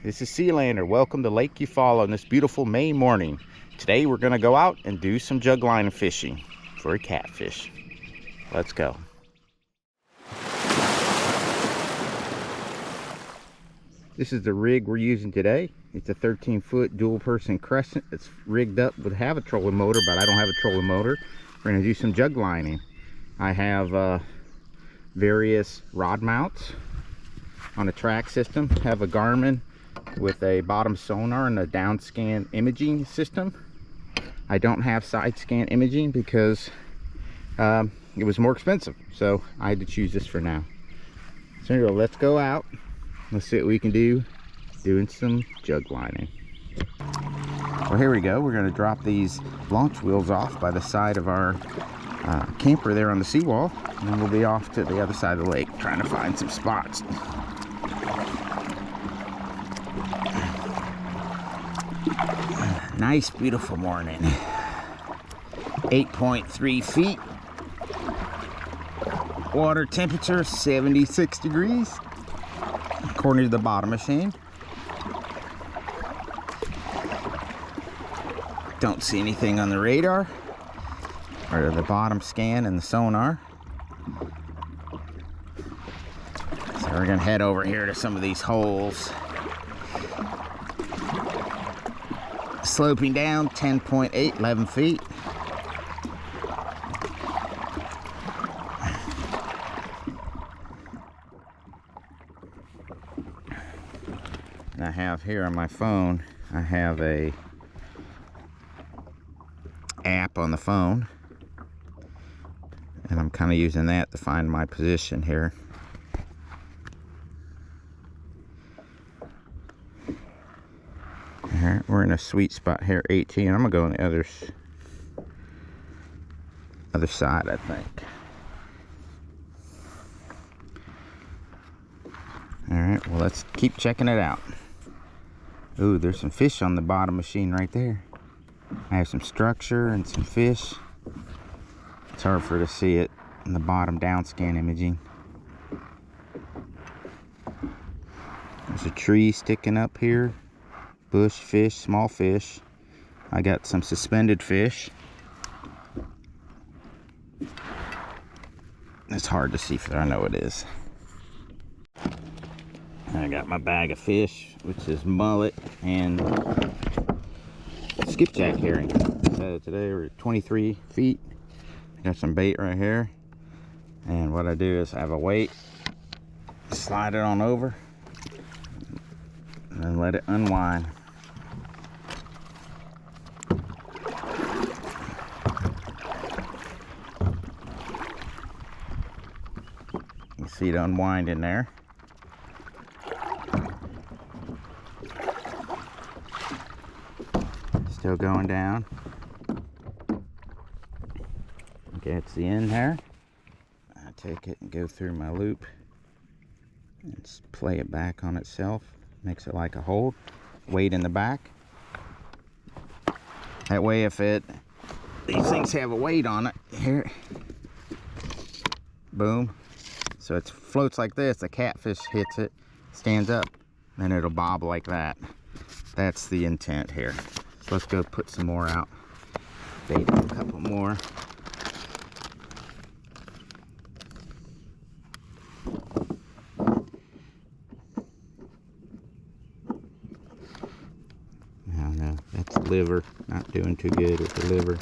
This is Sealander. Welcome to Lake Eufaula on this beautiful May morning. Today we're going to go out and do some jugline fishing for a catfish. Let's go. This is the rig we're using today. It's a 13-foot dual-person crescent. It's rigged up with a trolling motor, but I don't have a trolling motor. We're going to do some jug lining. I have various rod mounts on a track system. Have a Garmin with a bottom sonar and a down scan imaging system. I don't have side scan imaging because it was more expensive, so I had to choose this for now. So anyway, let's go out. Let's see what we can do doing some jug lining. Well, here we go. We're going to drop these launch wheels off by the side of our camper there on the seawall, and then we'll be off to the other side of the lake trying to find some spots. Nice, beautiful morning. 8.3 feet. Water temperature 76 degrees. According to the bottom machine. Don't see anything on the radar or the bottom scan and the sonar. So we're gonna head over here to some of these holes. Sloping down 10.8, 11 feet. And I have here on my phone, I have a app on the phone, and I'm kind of using that to find my position here. Alright, we're in a sweet spot here, 18. I'm gonna go on the other side, I think. Alright, well, let's keep checking it out. Ooh, there's some fish on the bottom machine right there. I have some structure and some fish. It's hard for her to see it in the bottom down scan imaging. There's a tree sticking up here. Bush fish, small fish. I got some suspended fish. It's hard to see, but I know it is. I got my bag of fish, which is mullet and skipjack herring. So today we're at 23 feet. I got some bait right here. And what I do is I have a weight, slide it on over, and then let it unwind. You can see it unwind in there. Still going down. Okay, it's the end there. I take it and go through my loop and play it back on itself. Makes it like a hold. Weight in the back. That way, if these things have a weight on it, here, boom. So it floats like this. The catfish hits it, stands up, then it'll bob like that. That's the intent here. So let's go put some more out. Bait a couple more. No, that's liver. Not doing too good with the liver.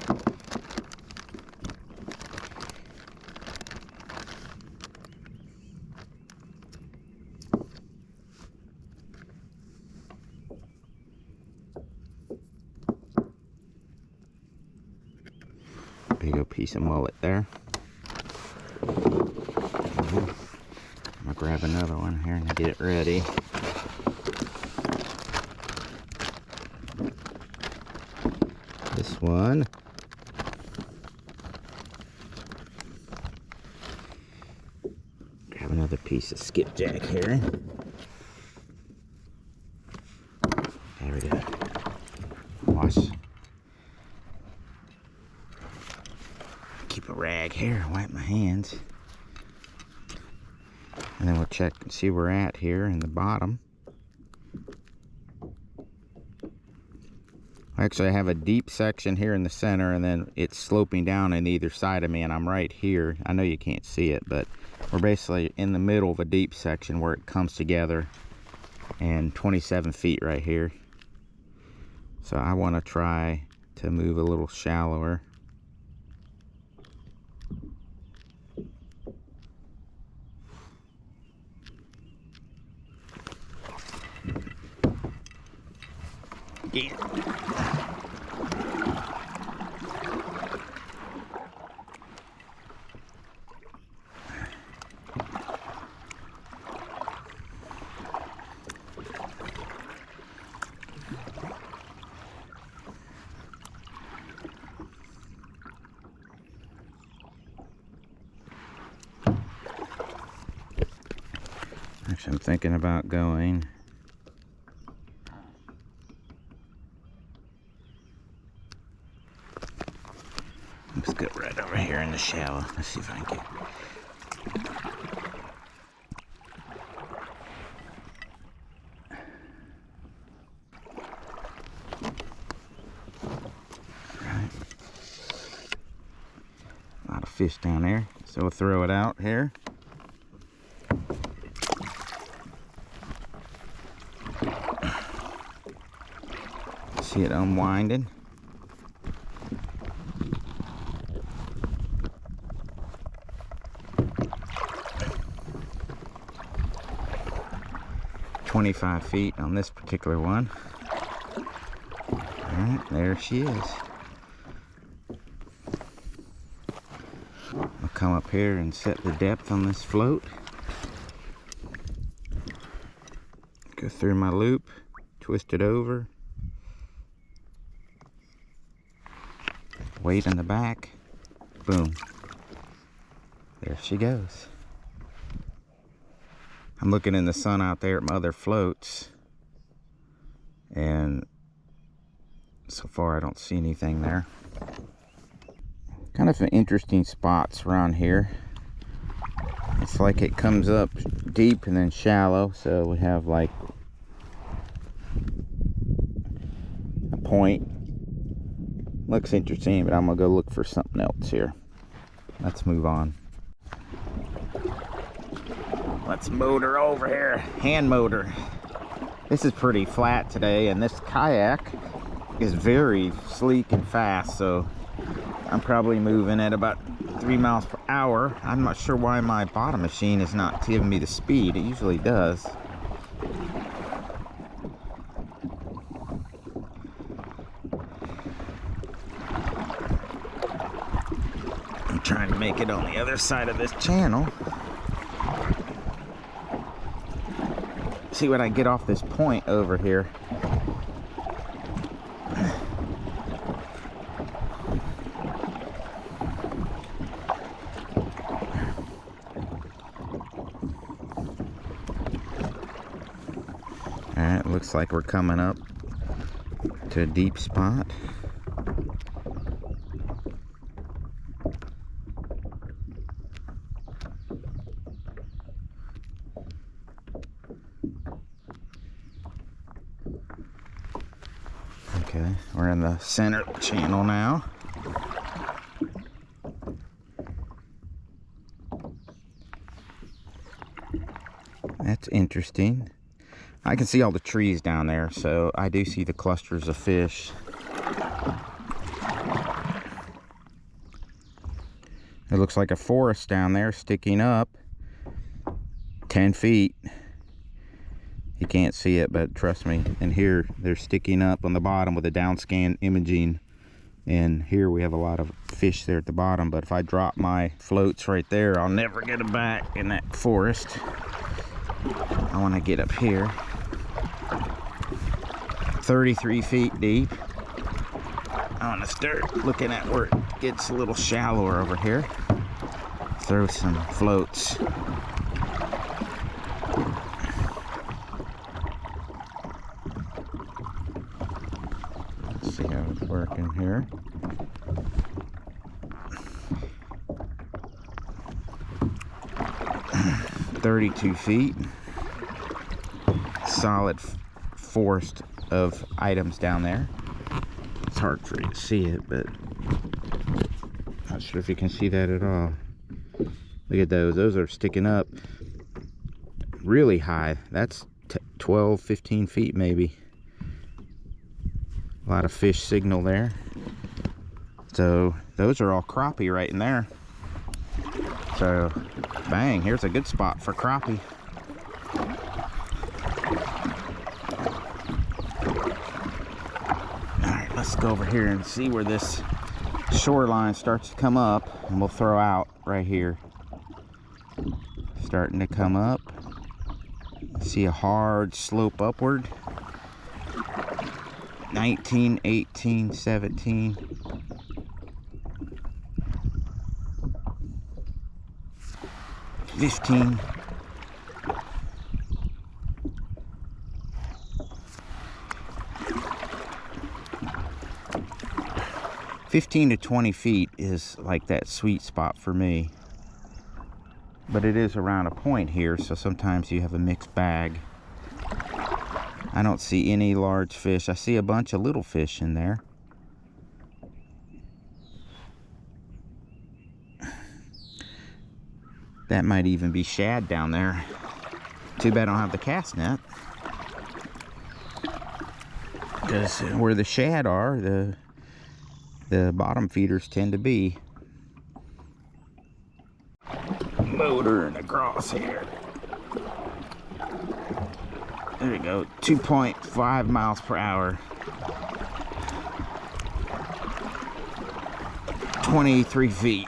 Big old piece of mullet there. I'm gonna grab another one here and get it ready. This one. Grab another piece of skipjack herring. There we go. Wash. Keep a rag here, wipe my hands. And then we'll check and see where we're at here in the bottom. Actually, I have a deep section here in the center, and then it's sloping down on either side of me, and I'm right here. I know you can't see it, but we're basically in the middle of a deep section where it comes together, and 27 feet right here. So I want to try to move a little shallower. Yeah. Actually, I'm thinking about going let's get right over here in the shallow. Let's see if I can get. Right. A lot of fish down there, so we'll throw it out here. See it unwinding. "25 feet on this particular one." Alright, there she is. I'll come up here and set the depth on this float. Go through my loop, twist it over. Weight in the back. Boom. There she goes. I'm looking in the sun out there at my other floats, and so far I don't see anything there. Kind of an interesting spots around here. It's like it comes up deep and then shallow, so we have like a point. Looks interesting, but I'm gonna go look for something else here. Let's move on. Let's motor over here. Hand motor. This is pretty flat today, and this kayak is very sleek and fast, so I'm probably moving at about 3 miles per hour. I'm not sure why my bottom machine is not giving me the speed. It usually does. I'm trying to make it on the other side of this channel. See what I get off this point over here. Alright, looks like we're coming up to a deep spot. Okay, we're in the center channel now. That's interesting. I can see all the trees down there, so I do see the clusters of fish. It looks like a forest down there sticking up 10 feet. You can't see it, but trust me, and here they're sticking up on the bottom with a downscan imaging, and here we have a lot of fish there at the bottom. But if I drop my floats right there, I'll never get them back in that forest. I want to get up here. 33 feet deep. I want to start looking at where it gets a little shallower over here. Throw some floats. Let's see how it's working here. "32 feet. Solid forest of items down there. It's hard for you to see it, but not sure if you can see that at all. Look at those. Those are sticking up really high. That's 12, 15 feet maybe. A lot of fish signal there. So those are all crappie right in there. So bang, here's a good spot for crappie. All right, let's go over here and see where this shoreline starts to come up, and we'll throw out right here. Starting to come up. See a hard slope upward. 19, 18, 17. 15. 15 to 20 feet is like that sweet spot for me. But it is around a point here, so sometimes you have a mixed bag. I don't see any large fish. I see a bunch of little fish in there. That might even be shad down there. Too bad I don't have the cast net. Because where the shad are, the bottom feeders tend to be. Motor and across here. There you go, 2.5 miles per hour. 23 feet.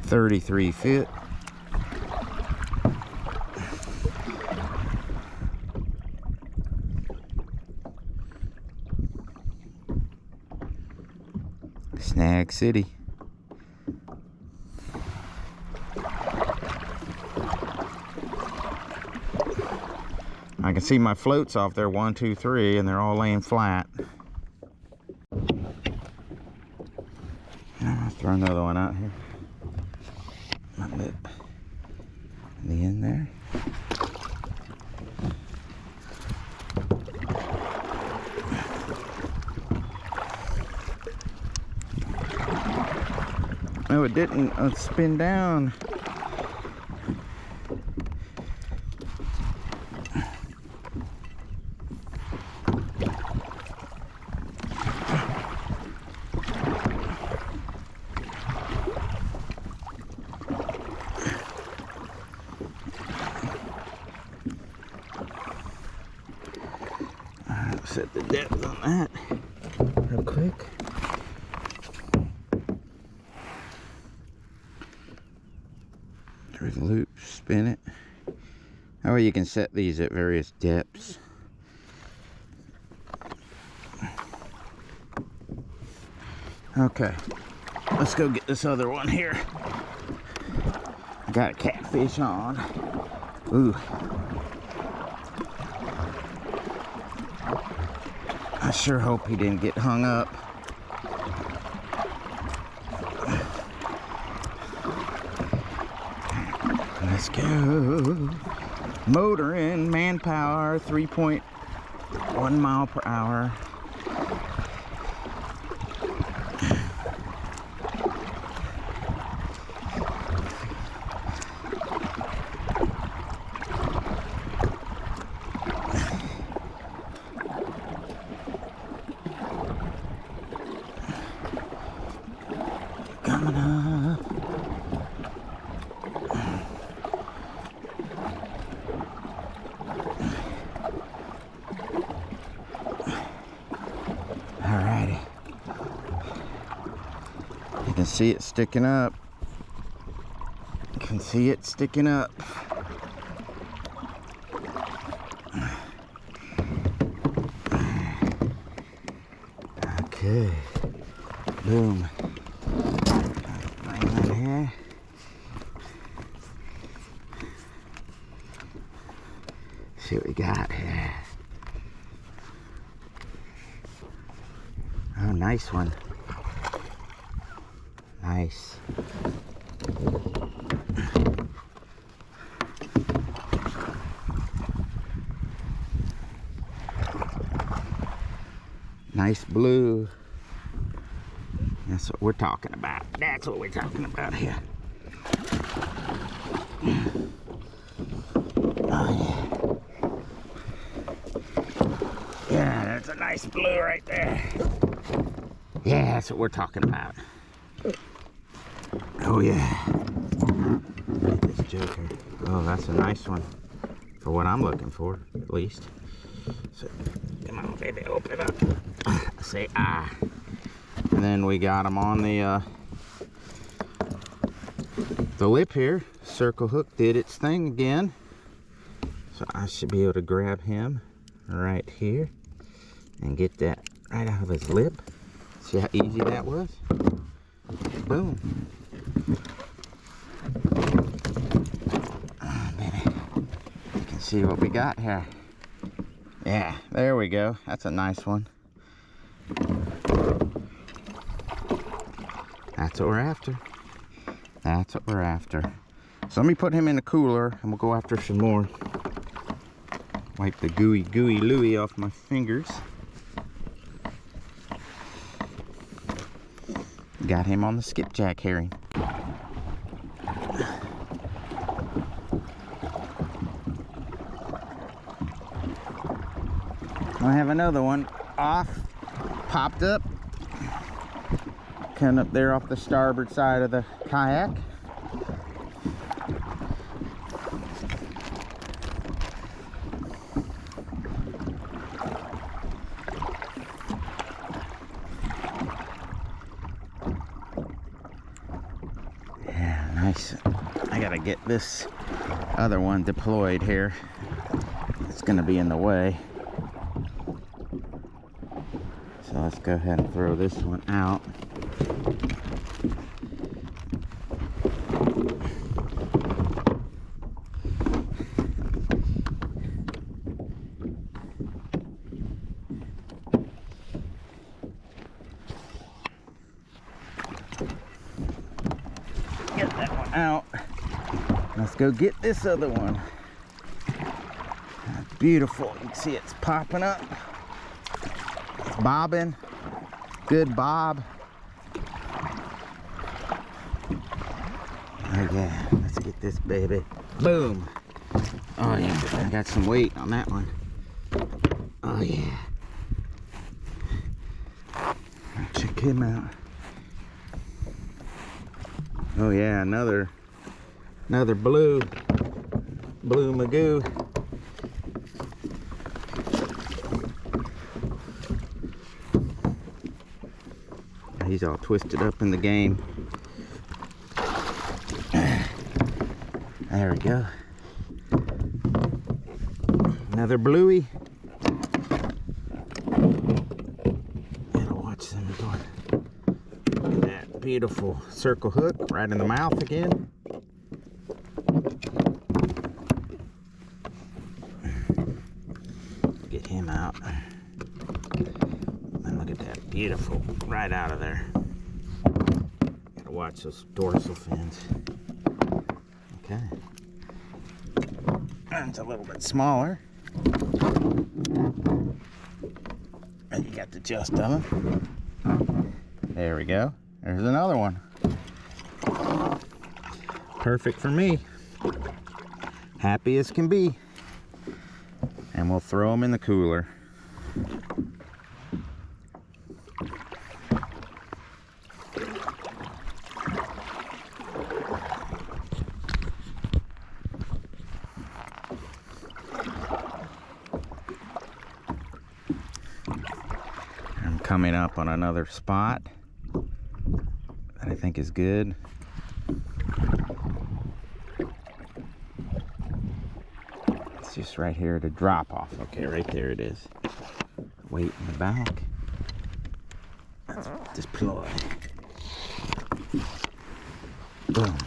$33 feet. Snag City. I can see my floats off there, 1, 2, 3, and they're all laying flat. I'll throw another one out here. A bit in the end there. No, it didn't spin down. Set the depth on that real quick. Through the loop, spin it. That way you can set these at various depths. Okay, let's go get this other one here. I got a catfish on. Ooh. I sure hope he didn't get hung up. Let's go. Motoring, manpower, 3.1 mile per hour. Coming up. Alrighty. You can see it sticking up. You can see it sticking up. Okay. Boom. Here. See what we got here. Oh, nice one. Nice. Nice blue. That's what we're talking about. That's what we're talking about here. Oh, yeah. Yeah, that's a nice blue right there. Yeah, that's what we're talking about. Oh, yeah. Look at this joker. Oh, that's a nice one. For what I'm looking for, at least. So, come on, baby, open it up. Say ah. And then we got him on the lip here. Circle hook did its thing again. So I should be able to grab him right here and get that right out of his lip. See how easy that was? Boom. Oh, baby. You can see what we got here. Yeah, there we go. That's a nice one. That's what we're after. That's what we're after. So let me put him in the cooler and we'll go after some more. Wipe the gooey Louie off my fingers. Got him on the skipjack herring. I have another one off, popped up, coming up there off the starboard side of the kayak. Yeah, nice. I gotta get this other one deployed here. It's gonna be in the way. So let's go ahead and throw this one out. Get that one out. Let's go get this other one. That's beautiful. You can see it's popping up. It's bobbing. Good bob. Oh yeah, let's get this baby. Boom. Oh yeah, I got some weight on that one. Oh yeah. Check him out. Oh yeah, another blue magoo. He's all twisted up in the game. There we go. Another bluey. Gotta watch them going. Look at that beautiful circle hook right in the mouth again. Get him out. And look at that, beautiful, right out of there. Gotta watch those dorsal fins. Okay. It's a little bit smaller. And you got the gist of them. There we go. There's another one. Perfect for me. Happy as can be. And we'll throw them in the cooler. I'm coming up on another spot that I think is good. It's just right here to drop off. Okay, right there it is. Weight in the back. Let's deploy. Boom.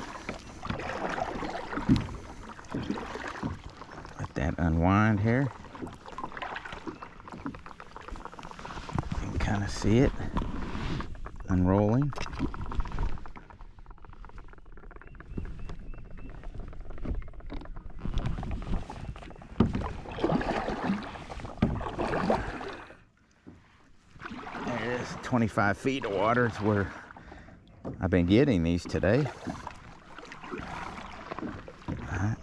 Let that unwind here. You can kind of see it unrolling. 25 feet of water is where I've been getting these today. All right.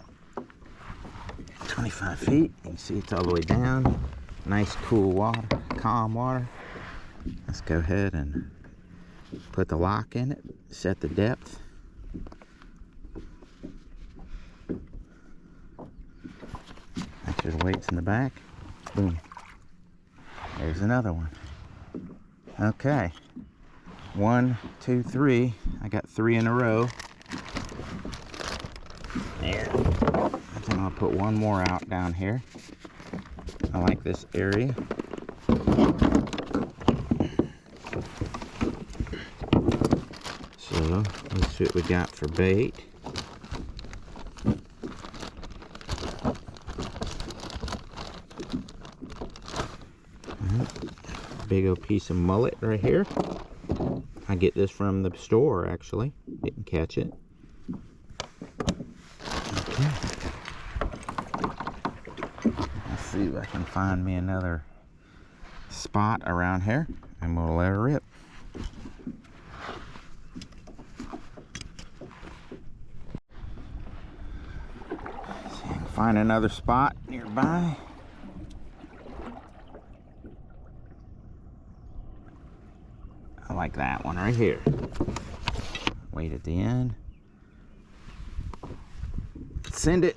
25 feet. You can see it's all the way down. Nice cool water, calm water. Let's go ahead and put the lock in it, set the depth. Make sure the weight's in the back. Boom. There's another one. Okay. 1, 2, 3. I got 3 in a row. There. I think I'll put one more out down here. I like this area. So let's see what we got for bait. Big old piece of mullet right here. I get this from the store actually. Didn't catch it. Okay. Let's see if I can find me another spot around here and we'll let her rip. See if I can find another spot nearby. I like that one right here. Wait at the end. Send it.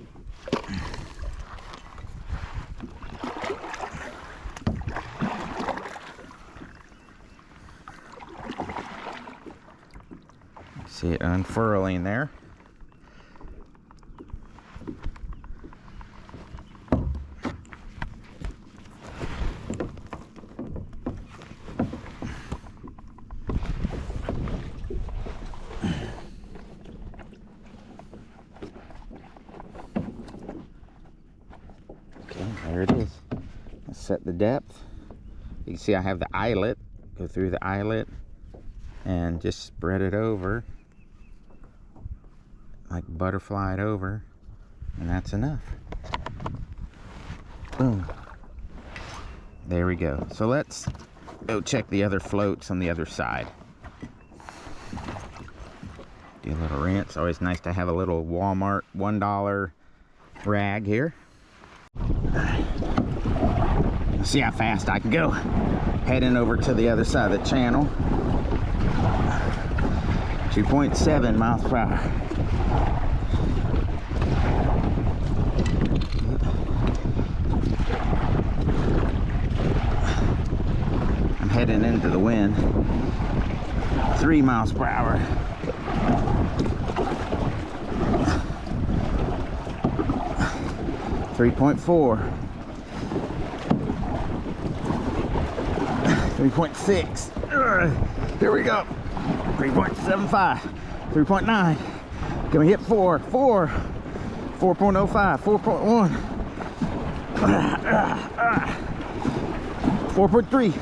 See it unfurling there. There it is. Let's set the depth. You can see I have the eyelet. Go through the eyelet and just spread it over, like butterfly it over, and that's enough. Boom. There we go. So let's go check the other floats on the other side. Do a little rinse. Always nice to have a little Walmart $1 rag here. See how fast I can go. Heading over to the other side of the channel. 2.7 miles per hour. I'm heading into the wind. 3 miles per hour. .4. 3.6. Here we go. 3.75. 3.9. Can we hit 4? 4. 4.05. 4.1. 4.3.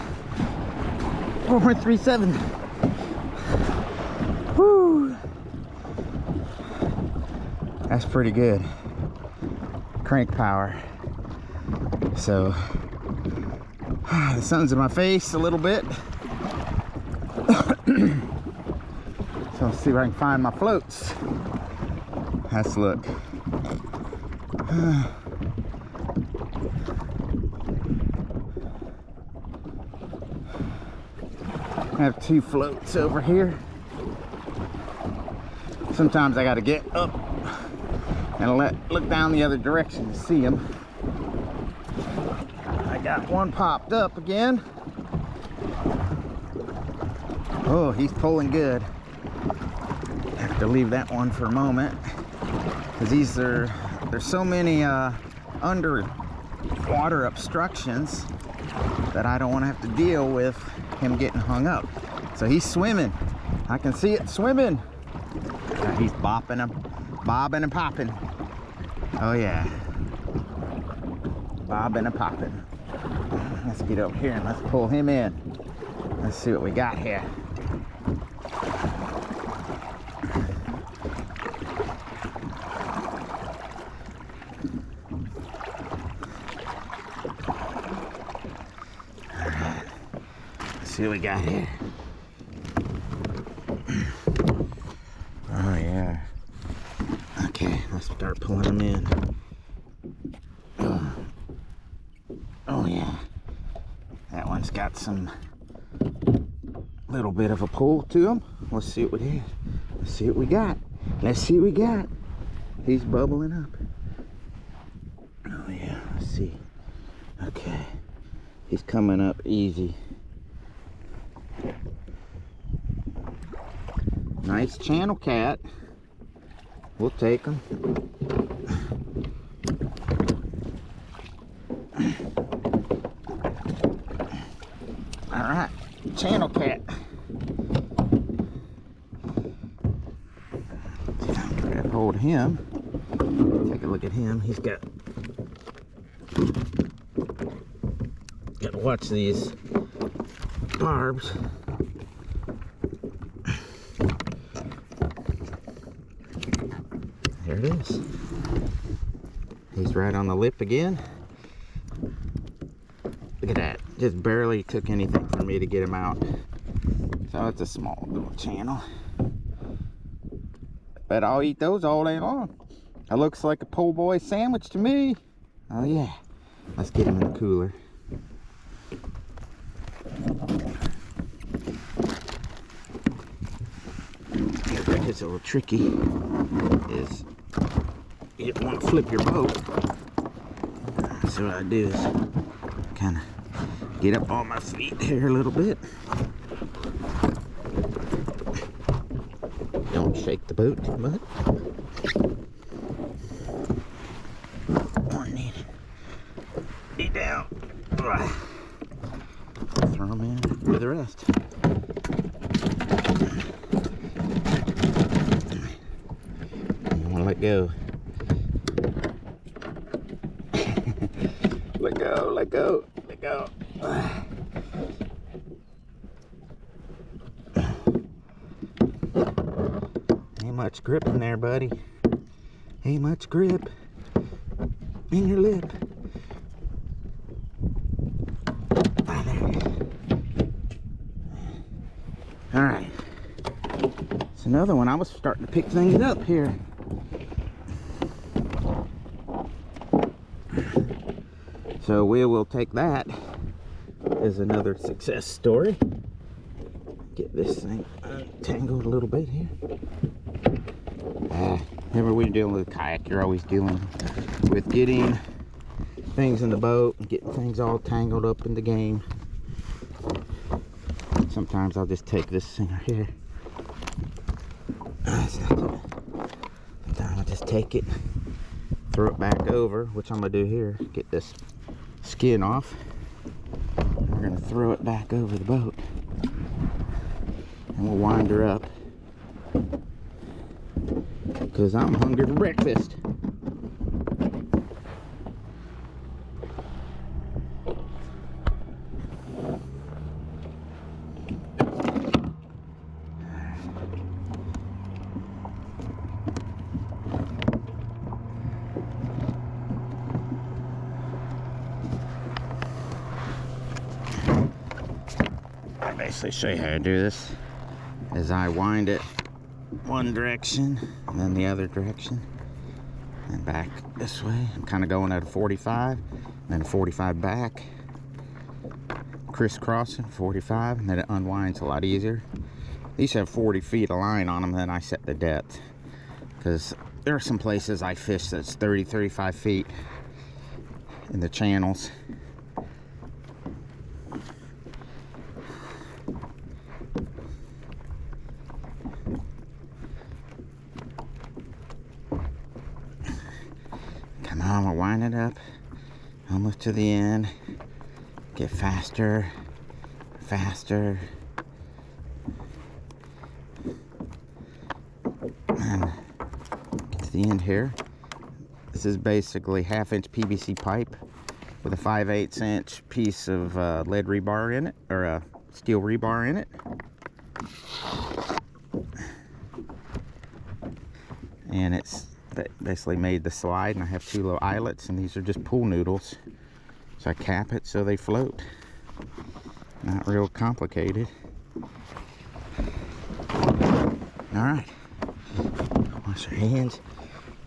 4.37. Woo. That's pretty good. Crank power. So the sun's in my face a little bit. So let's see if I can find my floats. Let's look. I have 2 floats over here. Sometimes I got to get up and look down the other direction to see them. I got one popped up again. Oh, he's pulling good. Have to leave that one for a moment because there's so many underwater obstructions that I don't want to have to deal with him getting hung up. So he's swimming. I can see it swimming. He's bobbing and popping. Oh yeah, bobbing and popping. Let's get over here and let's pull him in. Let's see what we got here. All right, let's see what we got here. Okay, let's start pulling them in. Oh yeah, that one's got some little bit of a pull to him. Let's see what we have. Let's see what we got. Let's see what we got. He's bubbling up. Oh yeah, let's see. Okay, he's coming up easy. Nice channel cat. We'll take him. All right, channel cat. Grab hold of him. Take a look at him. He's got to watch these barbs. There it is. He's right on the lip again. Look at that. Just barely took anything for me to get him out. So it's a small little channel. But I'll eat those all day long. That looks like a po' boy sandwich to me. Oh yeah. Let's get him in the cooler. It's a little tricky. Is you don't want to flip your boat. So what I do is kind of get up on my feet here a little bit. Don't shake the boat too much. Be down. Throw them in with the rest. You want to let go. Let go, let go, let go. Ain't much grip in there, buddy. Ain't much grip in your lip. Ah, there it is. All right. It's another one. I was starting to pick things up here. So we will take that as another success story. Get this thing untangled a little bit here. Whenever we're dealing with a kayak, you're always dealing with getting things in the boat and getting things all tangled up in the game. Sometimes I'll just take this thing right here. Sometimes I'll just take it, throw it back over, which I'm gonna do here. Get this skin off. We're gonna throw it back over the boat and we'll wind her up because I'm hungry for breakfast. Basically show you how to do this is I wind it one direction and then the other direction and back this way. I'm kind of going at a 45 and then a 45 back, crisscrossing 45, and then it unwinds a lot easier. These have 40 feet of line on them, then I set the depth because there are some places I fish that's 30-35 feet in the channels. I'm gonna wind it up almost to the end, get faster, faster, and get to the end here. This is basically 1/2-inch PVC pipe with a 5/8 inch piece of lead rebar in it, or a steel rebar in it. And it's basically made the slide, and I have 2 little eyelets, and these are just pool noodles. So I cap it so they float. Not real complicated. All right. Wash your hands.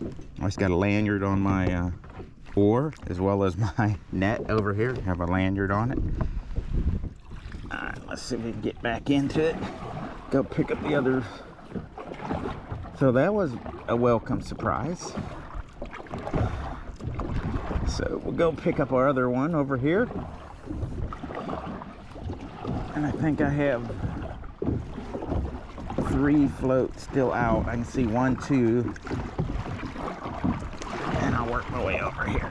I always got a lanyard on my oar, as well as my net over here. I have a lanyard on it. Alright, let's see if we can get back into it. Go pick up the others. So that was a welcome surprise. So we'll go pick up our other one over here. And I think I have 3 floats still out. I can see 1, 2. And I'll work my way over here.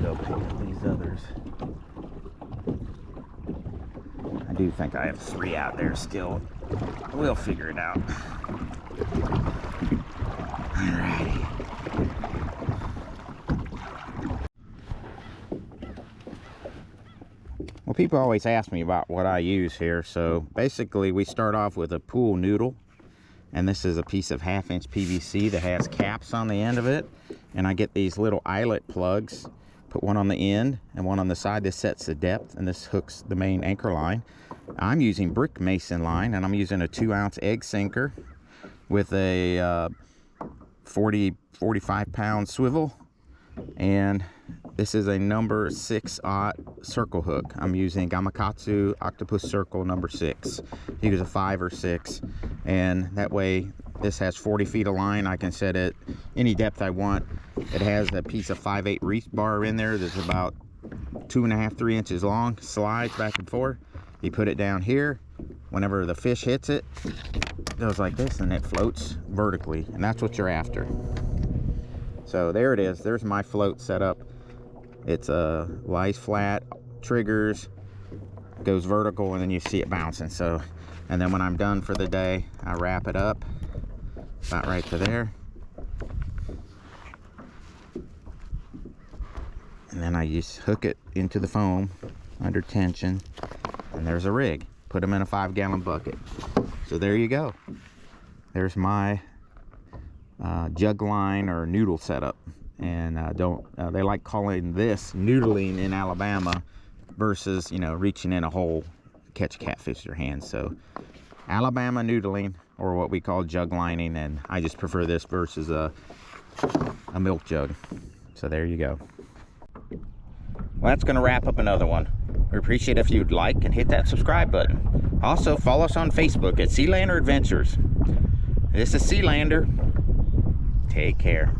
Go pick up these others. I do think I have 3 out there still. We'll figure it out. Alrighty. Well, people always ask me about what I use here. So basically we start off with a pool noodle. And this is a piece of 1/2-inch PVC that has caps on the end of it. And I get these little eyelet plugs. Put one on the end and one on the side. This sets the depth, and this hooks the main anchor line. I'm using brick mason line, and I'm using a 2-ounce egg sinker with a 45 pound swivel, and this is a number 6/0 circle hook. I'm using Gamakatsu Octopus Circle number 6. Use a 5 or 6, and that way this has 40 feet of line. I can set it any depth I want. It has a piece of 5/8 reef bar in there that's about 2.5 to 3 inches long. Slides back and forth. You put it down here. Whenever the fish hits it, it goes like this, and it floats vertically, and that's what you're after. So there it is. There's my float set up. It's lies flat, triggers, goes vertical, and then you see it bouncing. So, and then when I'm done for the day, I wrap it up about right to there. And then I just hook it into the foam under tension, and there's a rig. Put them in a 5-gallon bucket. So there you go. There's my jug line or noodle setup. And they like calling this noodling in Alabama versus, you know, reaching in a hole to catch a catfish with your hands. So Alabama noodling, or what we call jug lining, and I just prefer this versus a milk jug. So there you go. Well, that's going to wrap up another one. We appreciate it if you'd like and hit that subscribe button. Also, follow us on Facebook at Sealander Adventures. This is Sealander. Take care.